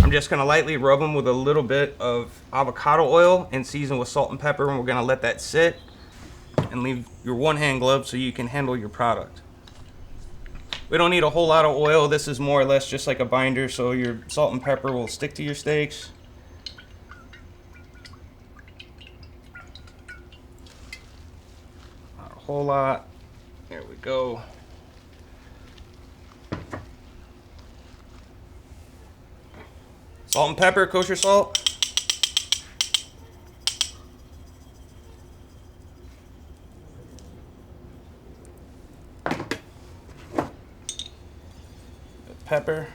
I'm just gonna lightly rub them with a little bit of avocado oil and season with salt and pepper, and we're gonna let that sit and leave your one hand glove so you can handle your product. We don't need a whole lot of oil. This is more or less just like a binder, so your salt and pepper will stick to your steaks. Not a whole lot. There we go. Salt and pepper, kosher salt. Pepper.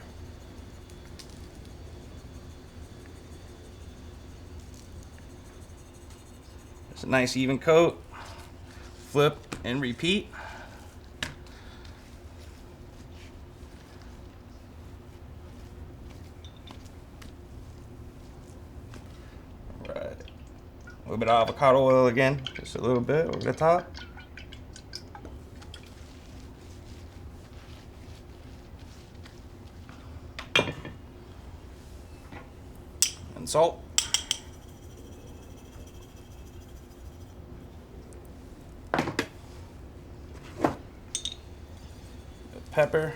It's a nice even coat. Flip and repeat. All right. A little bit of avocado oil again, just a little bit over the top. And salt. Pepper.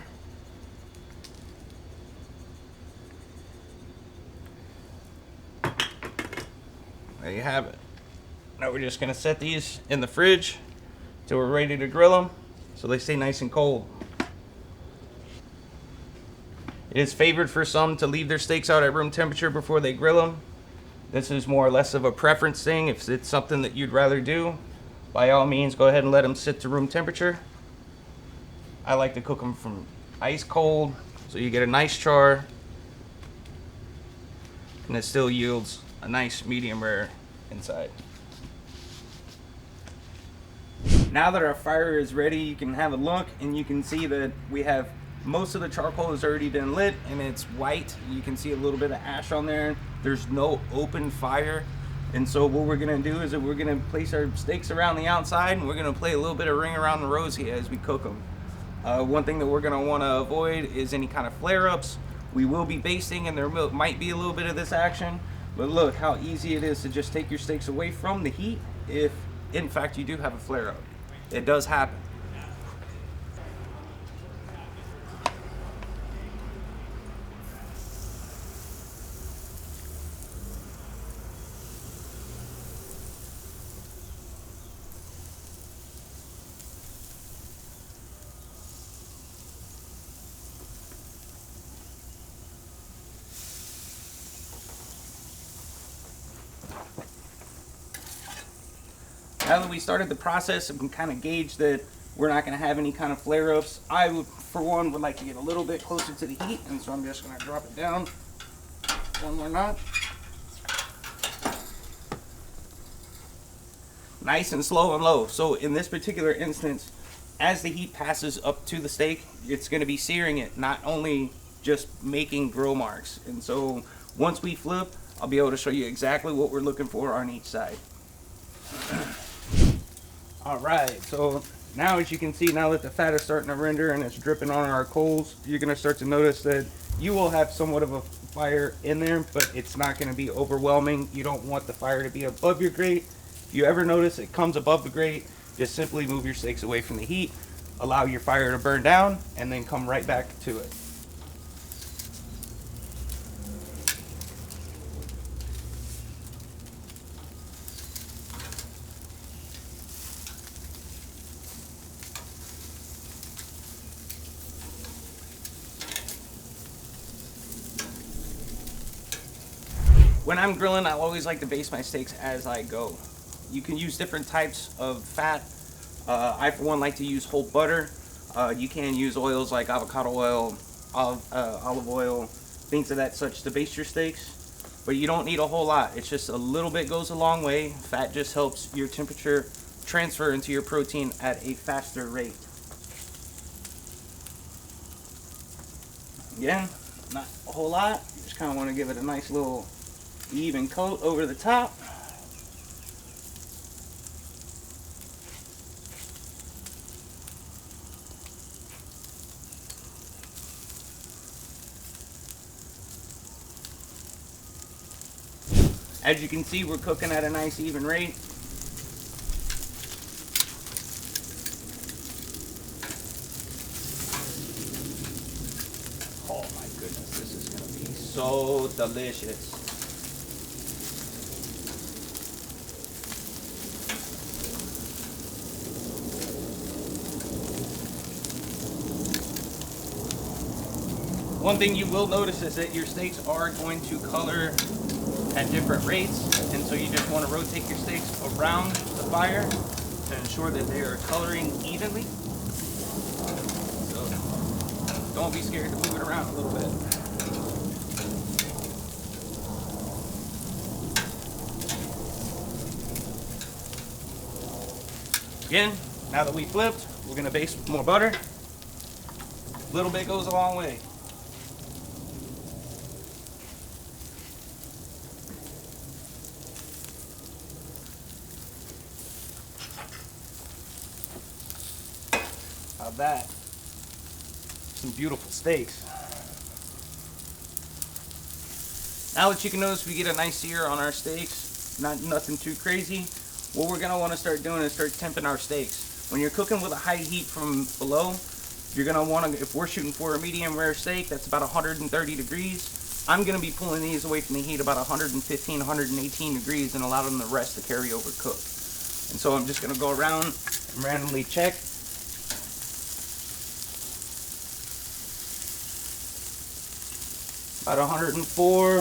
There you have it. Now we're just gonna set these in the fridge till we're ready to grill them so they stay nice and cold. It is favored for some to leave their steaks out at room temperature before they grill them. This is more or less of a preference thing. If it's something that you'd rather do, by all means go ahead and let them sit to room temperature. I like to cook them from ice cold so you get a nice char and it still yields a nice medium rare inside. Now that our fire is ready, you can have a look and you can see that we have most of the charcoal has already been lit and it's white. You can see a little bit of ash on there. There's no open fire. And so what we're gonna do is that we're gonna place our steaks around the outside and we're gonna play a little bit of ring around the rosy as we cook them. One thing that we're gonna wanna avoid is any kind of flare-ups. We will be basting and there might be a little bit of this action, but look how easy it is to just take your steaks away from the heat if in fact you do have a flare-up. It does happen. Now that we started the process and can kind of gauge that we're not going to have any kind of flare-ups, I would, for one, would like to get a little bit closer to the heat, and so I'm just going to drop it down one more notch. Nice and slow and low. So in this particular instance, as the heat passes up to the steak, it's going to be searing it, not only just making grill marks. And so once we flip, I'll be able to show you exactly what we're looking for on each side. Alright, so now as you can see, now that the fat is starting to render and it's dripping on our coals, you're going to start to notice that you will have somewhat of a fire in there, but it's not going to be overwhelming. You don't want the fire to be above your grate. If you ever notice it comes above the grate, just simply move your steaks away from the heat, allow your fire to burn down, and then come right back to it. When I'm grilling, I always like to baste my steaks as I go. You can use different types of fat. I, for one, like to use whole butter. You can use oils like avocado oil, olive oil, things of that such to baste your steaks. But you don't need a whole lot. It's just a little bit goes a long way. Fat just helps your temperature transfer into your protein at a faster rate. Again, not a whole lot. You just kind of want to give it a nice little even coat over the top. As you can see, we're cooking at a nice even rate. Oh my goodness, this is gonna be so delicious. One thing you will notice is that your steaks are going to color at different rates, and so you just want to rotate your steaks around the fire to ensure that they are coloring evenly. So don't be scared to move it around a little bit. Again, now that we flipped, we're going to baste with more butter. A little bit goes a long way. How's that? Some beautiful steaks. Now that you can notice we get a nice sear on our steaks, nothing too crazy, what we're gonna want to start doing is start temping our steaks. When you're cooking with a high heat from below, you're gonna want to, if we're shooting for a medium rare steak, that's about 130 degrees. I'm gonna be pulling these away from the heat about 115, 118 degrees and allowing the rest to carry over cook. And so I'm just gonna go around and randomly check. About 104.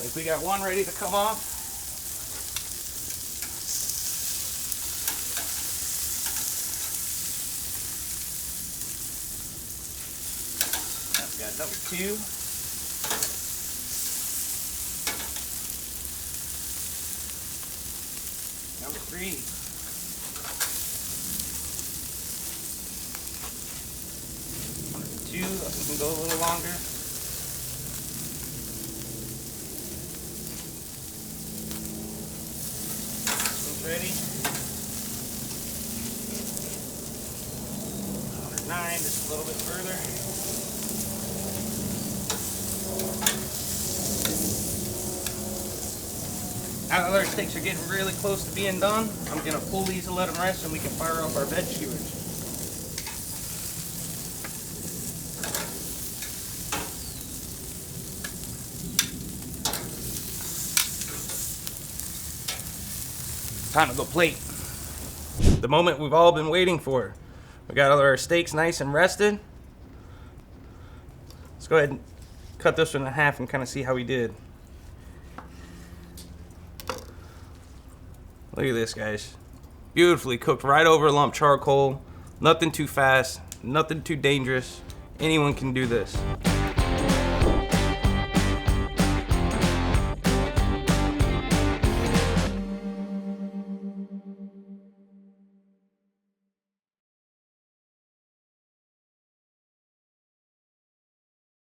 Like we got one ready to come off. I've got number 2. Number 3. Number 2, we can go a little longer. This one's ready. Number 9, just a little bit further. Now that our steaks are getting really close to being done, I'm going to pull these and let them rest and we can fire up our veg skewers. Time to go plate. The moment we've all been waiting for. We got all our steaks nice and rested. Let's go ahead and cut this one in half and kind of see how we did. Look at this, guys. Beautifully cooked right over lump charcoal. Nothing too fast, nothing too dangerous. Anyone can do this.